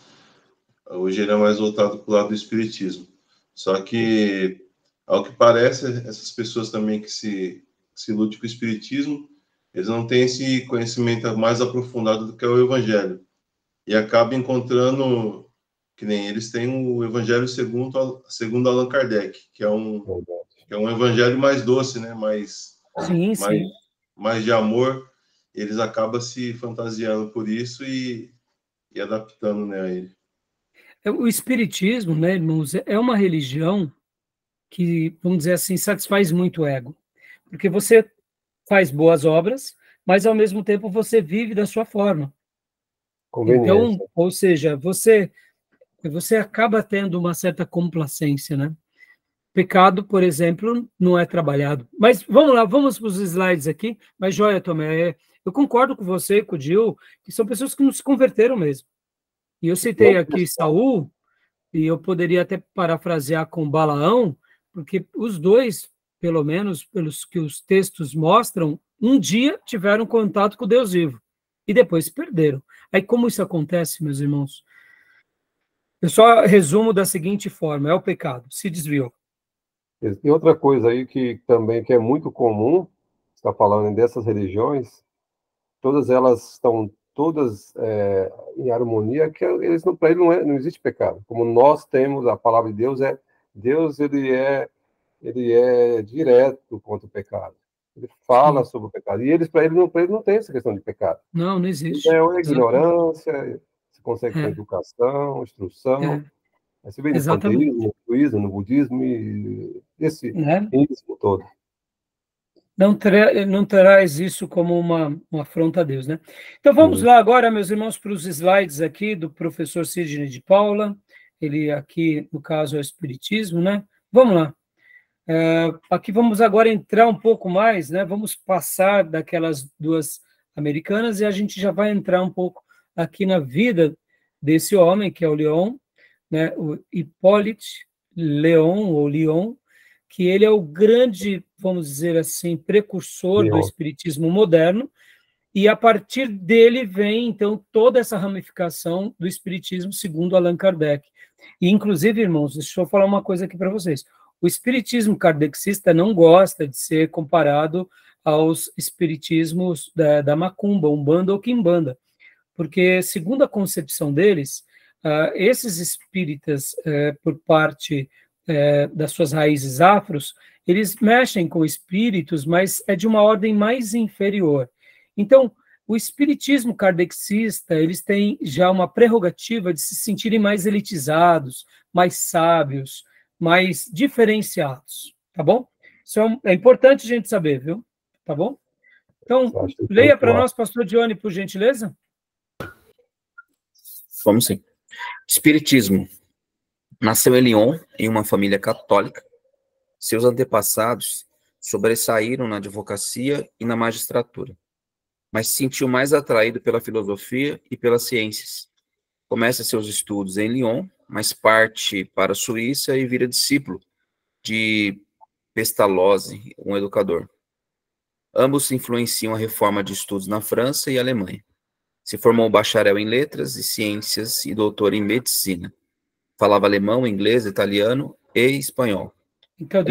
hoje ele é mais voltado para o lado do espiritismo. Só que, ao que parece, essas pessoas também que se iludem com o espiritismo, eles não têm esse conhecimento mais aprofundado do que é o evangelho. E acabam encontrando, que nem eles têm o evangelho segundo Allan Kardec, que é um evangelho mais doce, né? Mais de amor. Eles acabam se fantasiando por isso e adaptando, né, a ele. O espiritismo, né, irmãos, é uma religião que, vamos dizer assim, satisfaz muito o ego. Porque você faz boas obras, mas, ao mesmo tempo, você vive da sua forma. Então, ou seja, você acaba tendo uma certa complacência, né? Pecado, por exemplo, não é trabalhado. Mas vamos lá, vamos para os slides aqui. Mas, joia, Tomé, eu concordo com você e com o Gil, que são pessoas que não se converteram mesmo. E eu citei aqui Saul, e eu poderia até parafrasear com Balaão, porque os dois, pelo menos pelos que os textos mostram, um dia tiveram contato com Deus vivo, e depois se perderam. Aí como isso acontece, meus irmãos? Eu só resumo da seguinte forma, é o pecado, se desviou. E outra coisa aí que também que é muito comum, está falando dessas religiões, todas elas estão em harmonia, que para ele não existe pecado. Como nós temos a palavra de Deus, ele é direto contra o pecado. Ele fala sobre o pecado. E para ele não tem essa questão de pecado. Não existe. Então, é ignorância, se consegue com educação, instrução. Aí você vê no panteísmo, no hinduísmo, no budismo, e esse ismo todo. Não terás isso como uma afronta a Deus, né? Então vamos lá agora, meus irmãos, para os slides aqui do professor Sidney de Paula. Ele aqui, no caso, é o Espiritismo, né? Vamos lá. Aqui vamos agora entrar um pouco mais, né? Vamos passar daquelas duas americanas e a gente já vai entrar um pouco aqui na vida desse homem, que é o Leon, né? O Hippolyte Léon, ou Leon, que ele é o grande, vamos dizer assim, precursor do espiritismo moderno, e a partir dele vem, então, toda essa ramificação do espiritismo segundo Allan Kardec. E, inclusive, irmãos, deixa eu falar uma coisa aqui para vocês. O espiritismo kardecista não gosta de ser comparado aos espiritismos da Macumba, Umbanda ou Quimbanda, porque, segundo a concepção deles, esses espíritas, por parte das suas raízes afros, eles mexem com espíritos, mas é de uma ordem mais inferior. Então, o espiritismo kardecista, eles têm já uma prerrogativa de se sentirem mais elitizados, mais sábios, mais diferenciados, tá bom? Isso é importante a gente saber, viu? Tá bom? Então, leia para nós, pastor Dione, por gentileza. Vamos sim. Espiritismo. Nasceu em Lyon, em uma família católica. Seus antepassados sobressaíram na advocacia e na magistratura, mas se sentiu mais atraído pela filosofia e pelas ciências. Começa seus estudos em Lyon, mas parte para a Suíça e vira discípulo de Pestalozzi, um educador. Ambos influenciam a reforma de estudos na França e Alemanha. Se formou bacharel em letras e ciências e doutor em medicina. Falava alemão, inglês, italiano e espanhol. Então,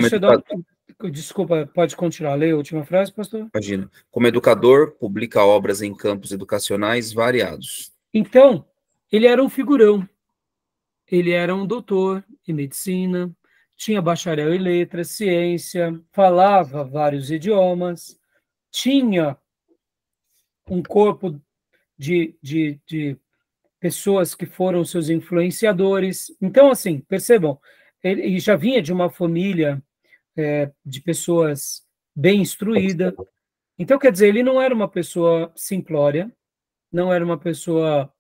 Desculpa, pode continuar. Leia a última frase, pastor? Imagina. Como educador, publica obras em campos educacionais variados. Então, ele era um figurão. Ele era um doutor em medicina, tinha bacharel em letras, ciência, falava vários idiomas, tinha um corpo de pessoas que foram seus influenciadores. Então, assim, percebam, ele já vinha de uma família de pessoas bem instruídas. Então, quer dizer, ele não era uma pessoa simplória, não era uma pessoa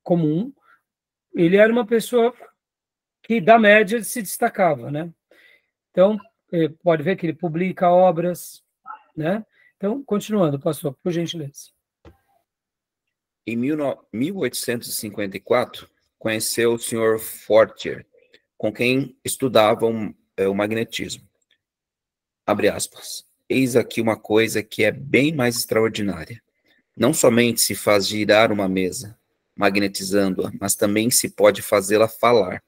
comum, ele era uma pessoa que, da média, se destacava, né? Então, pode ver que ele publica obras, né? Então, continuando, pastor, por gentileza. Em 1854, conheceu o Sr. Fortier, com quem estudava o magnetismo. Abre aspas. Eis aqui uma coisa que é bem mais extraordinária. Não somente se faz girar uma mesa, magnetizando-a, mas também se pode fazê-la falar.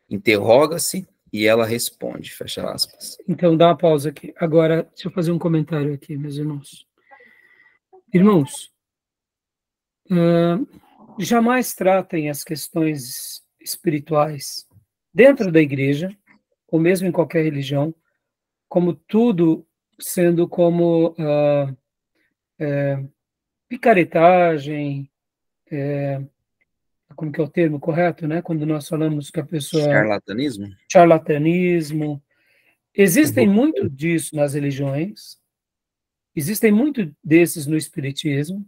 Interroga-se e ela responde, fecha aspas. Então, dá uma pausa aqui. Agora, deixa eu fazer um comentário aqui, meus irmãos. Irmãos, jamais tratem as questões espirituais dentro da igreja, ou mesmo em qualquer religião, como tudo sendo como picaretagem, como que é o termo correto, né? Quando nós falamos que a pessoa... Charlatanismo? Charlatanismo. Existem muito disso nas religiões, existem muito desses no espiritismo,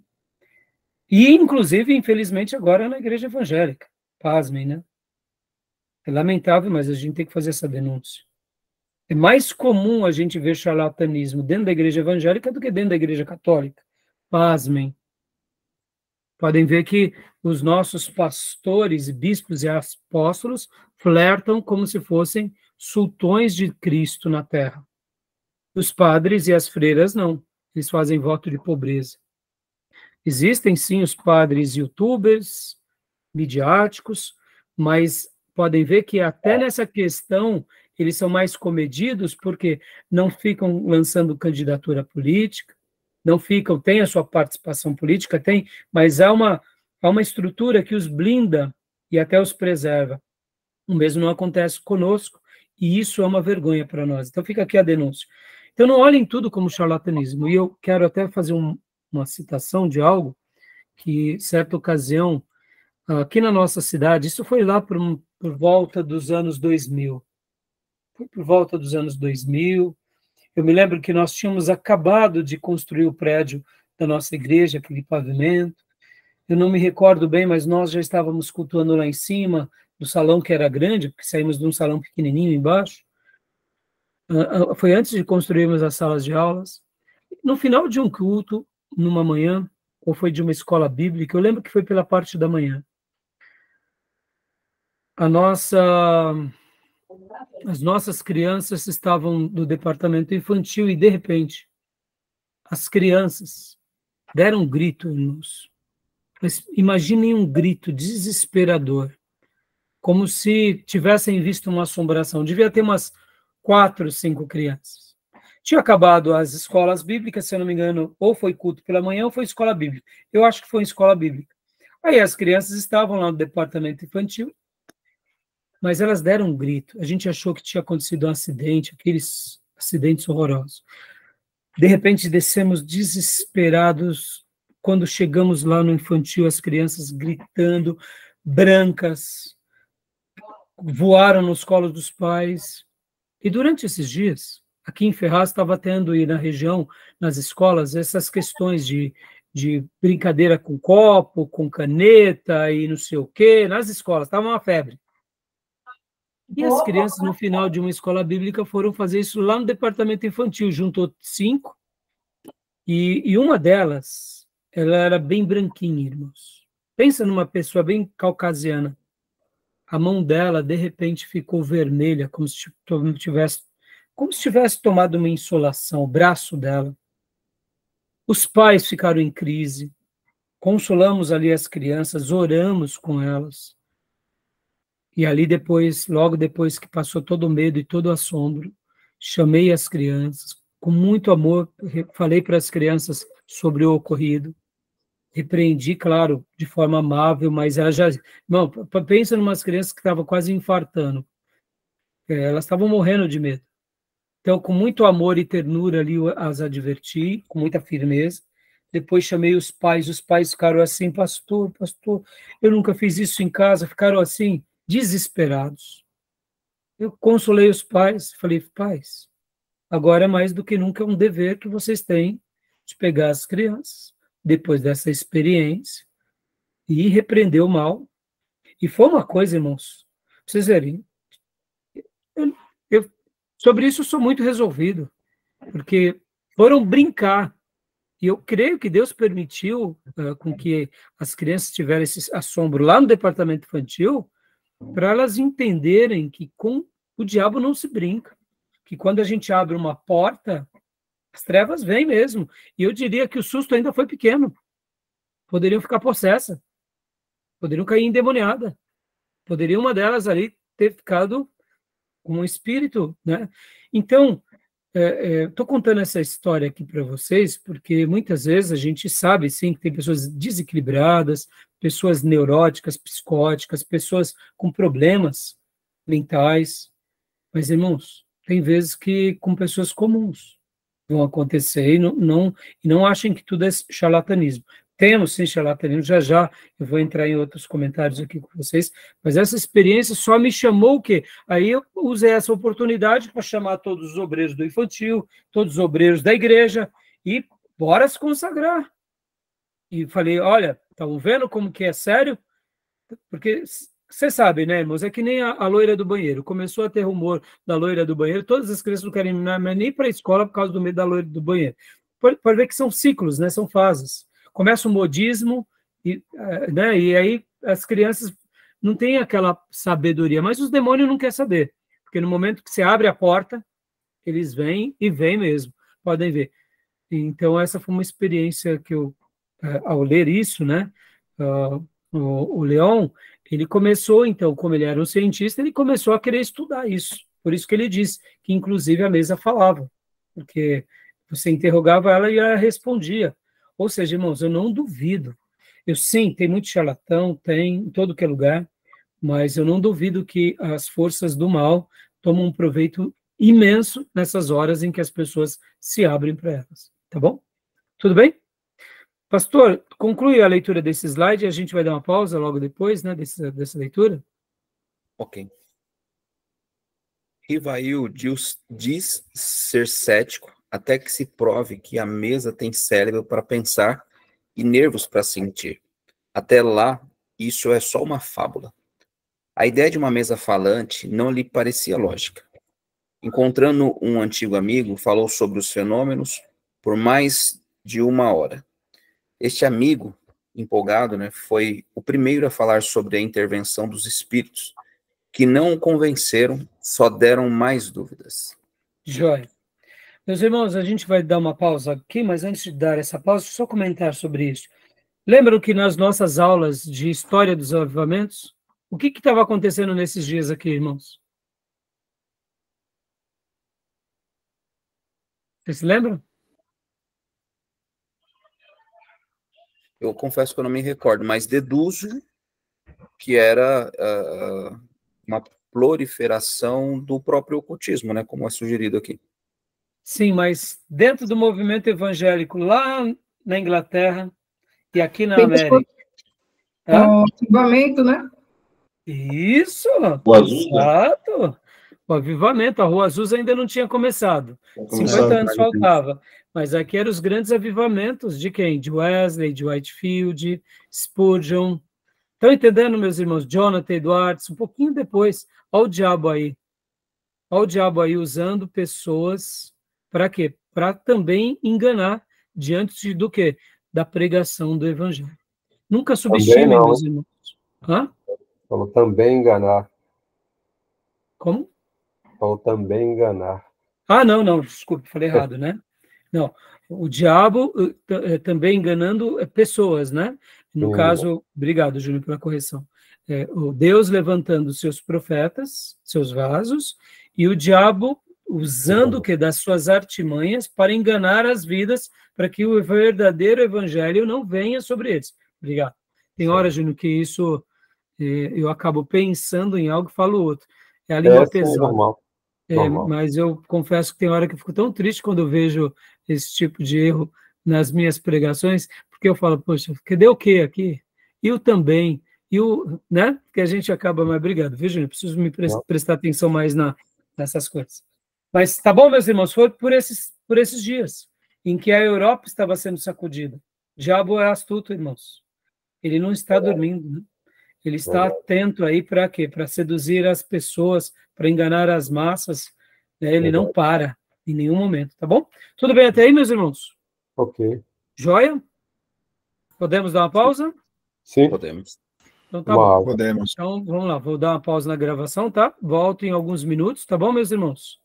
e, inclusive, infelizmente, agora na igreja evangélica. Pasmem, né? É lamentável, mas a gente tem que fazer essa denúncia. É mais comum a gente ver charlatanismo dentro da igreja evangélica do que dentro da igreja católica. Pasmem. Podem ver que os nossos pastores, bispos e apóstolos flertam como se fossem sultões de Cristo na terra. Os padres e as freiras não. Eles fazem voto de pobreza. Existem, sim, os padres youtubers, midiáticos, mas podem ver que até nessa questão eles são mais comedidos porque não ficam lançando candidatura política, não ficam, tem a sua participação política, tem, mas há uma estrutura que os blinda e até os preserva. O mesmo não acontece conosco, e isso é uma vergonha para nós. Então fica aqui a denúncia. Então não olhem tudo como charlatanismo, e eu quero até fazer uma citação de algo que, certa ocasião, aqui na nossa cidade, isso foi lá por volta dos anos 2000. Foi por volta dos anos 2000. Eu me lembro que nós tínhamos acabado de construir o prédio da nossa igreja, aquele pavimento. Eu não me recordo bem, mas nós já estávamos cultuando lá em cima, do salão que era grande, porque saímos de um salão pequenininho embaixo. Foi antes de construirmos as salas de aulas. No final de um culto, numa manhã, ou foi de uma escola bíblica, eu lembro que foi pela parte da manhã. As nossas crianças estavam no departamento infantil e, de repente, as crianças deram um grito, irmãos. Mas imaginem um grito desesperador, como se tivessem visto uma assombração. Devia ter umas 4, 5 crianças. Tinha acabado as escolas bíblicas, se eu não me engano, ou foi culto pela manhã ou foi escola bíblica. Eu acho que foi escola bíblica. Aí as crianças estavam lá no departamento infantil, mas elas deram um grito. A gente achou que tinha acontecido um acidente, aqueles acidentes horrorosos. De repente, descemos desesperados. Quando chegamos lá no infantil, as crianças gritando, brancas, voaram nos colos dos pais. E durante esses dias, aqui em Ferraz, estava tendo, e na região, nas escolas, essas questões de brincadeira com copo, com caneta e não sei o quê, nas escolas, estava uma febre. E as crianças, no final de uma escola bíblica, foram fazer isso lá no departamento infantil, juntou 5, e uma delas, ela era bem branquinha, irmãos. Pensa numa pessoa bem caucasiana. A mão dela, de repente, ficou vermelha, como se tivesse tomado uma insolação, o braço dela. Os pais ficaram em crise, consolamos ali as crianças, oramos com elas. E ali depois, logo depois que passou todo o medo e todo o assombro, chamei as crianças, com muito amor, falei para as crianças sobre o ocorrido, repreendi, claro, de forma amável, mas ela já... Não, pensa em umas crianças que estavam quase infartando. Elas estavam morrendo de medo. Então, com muito amor e ternura ali, as adverti, com muita firmeza. Depois chamei os pais ficaram assim, pastor, eu nunca fiz isso em casa, ficaram assim, desesperados. Eu consolei os pais, falei, pais, agora mais do que nunca é um dever que vocês têm de pegar as crianças, depois dessa experiência, e repreender o mal. E foi uma coisa, irmãos, pra vocês verem, sobre isso eu sou muito resolvido, porque foram brincar. E eu creio que Deus permitiu com que as crianças tivessem esse assombro lá no departamento infantil, para elas entenderem que com o diabo não se brinca, que quando a gente abre uma porta, as trevas vêm mesmo. E eu diria que o susto ainda foi pequeno. Poderiam ficar possessa, poderiam cair endemoniada, poderia uma delas ali ter ficado com um espírito, né? Então, estou contando essa história aqui para vocês, porque muitas vezes a gente sabe, sim, que tem pessoas desequilibradas, pessoas neuróticas, psicóticas, pessoas com problemas mentais, mas, irmãos, tem vezes que com pessoas comuns vão acontecer e não achem que tudo é charlatanismo. Temos, sim, charlatanismo, já eu vou entrar em outros comentários aqui com vocês, mas essa experiência só me chamou o quê? Aí eu usei essa oportunidade para chamar todos os obreiros do infantil, todos os obreiros da igreja, e bora se consagrar. E falei, olha, estão vendo como que é sério? Porque você sabe, né, irmãos, é que nem a loira do banheiro. Começou a ter rumor da loira do banheiro, todas as crianças não querem nem para a escola por causa do medo da loira do banheiro. Pode ver que são ciclos, né, são fases. Começa o modismo, né, e aí as crianças não têm aquela sabedoria, mas os demônios não querem saber, porque no momento que você abre a porta, eles vêm e vêm mesmo, podem ver. Então, essa foi uma experiência que eu, ao ler isso, né, o Leon, ele começou, então, como ele era um cientista, ele começou a querer estudar isso, por isso que ele disse que, inclusive, a mesa falava, porque você interrogava ela e ela respondia. Ou seja, irmãos, eu não duvido. Sim, tem muito charlatão, tem em todo que é lugar, mas eu não duvido que as forças do mal tomam um proveito imenso nessas horas em que as pessoas se abrem para elas. Tá bom? Tudo bem? Pastor, conclui a leitura desse slide e a gente vai dar uma pausa logo depois, né, dessa leitura. Ok. Rivail diz ser cético até que se prove que a mesa tem cérebro para pensar e nervos para sentir. Até lá, isso é só uma fábula. A ideia de uma mesa falante não lhe parecia lógica. Encontrando um antigo amigo, falou sobre os fenômenos por mais de 1 hora. Este amigo, empolgado, né, foi o primeiro a falar sobre a intervenção dos espíritos, que não o convenceram, só deram mais dúvidas. Joia. Meus irmãos, a gente vai dar uma pausa aqui, mas antes de dar essa pausa, só comentar sobre isso. Lembram que nas nossas aulas de História dos Avivamentos, o que estava acontecendo nesses dias aqui, irmãos? Vocês se lembram? Eu confesso que eu não me recordo, mas deduzo que era uma proliferação do próprio ocultismo, né, como é sugerido aqui. Sim, mas dentro do movimento evangélico lá na Inglaterra e aqui na América. O avivamento, né? Isso, O Azusa. exato. O avivamento, a Rua Azusa ainda não tinha começado. 50 anos faltava. Mas aqui eram os grandes avivamentos de quem? De Wesley, de Whitefield, Spurgeon. Estão entendendo, meus irmãos? Jonathan Edwards, um pouquinho depois. Olha o diabo aí. Olha o diabo aí usando pessoas para quê? Para também enganar diante do quê? Da pregação do evangelho. Nunca subestimem, meus irmãos. Hã? Falou também enganar. Como? Falou também enganar. Ah, não, desculpe, falei errado, né? Não, o diabo também enganando pessoas, né? No caso, obrigado, Júnior, pela correção. O Deus levantando seus profetas, seus vasos, e o diabo usando o que? Das suas artimanhas para enganar as vidas, para que o verdadeiro evangelho não venha sobre eles. Obrigado. Tem horas, Júnior, que isso eu acabo pensando em algo e falo outro. É a língua pesada. Normal. Mas eu confesso que tem hora que eu fico tão triste quando eu vejo esse tipo de erro nas minhas pregações, porque eu falo, poxa, cadê o quê aqui? E o também, e o, né? Que a gente acaba mais obrigado, viu, Júnior? Preciso me prestar atenção mais nessas coisas. Mas tá bom, meus irmãos, foi por esses dias em que a Europa estava sendo sacudida. O diabo é astuto, irmãos. Ele não está dormindo, né? Ele está atento aí para quê? Para seduzir as pessoas, para enganar as massas. Né? Ele não para em nenhum momento, tá bom? Tudo bem até aí, meus irmãos? Ok. Joia? Podemos dar uma pausa? Sim. Podemos. Então tá bom. Podemos. Então vamos lá, vou dar uma pausa na gravação, tá? Volto em alguns minutos, tá bom, meus irmãos?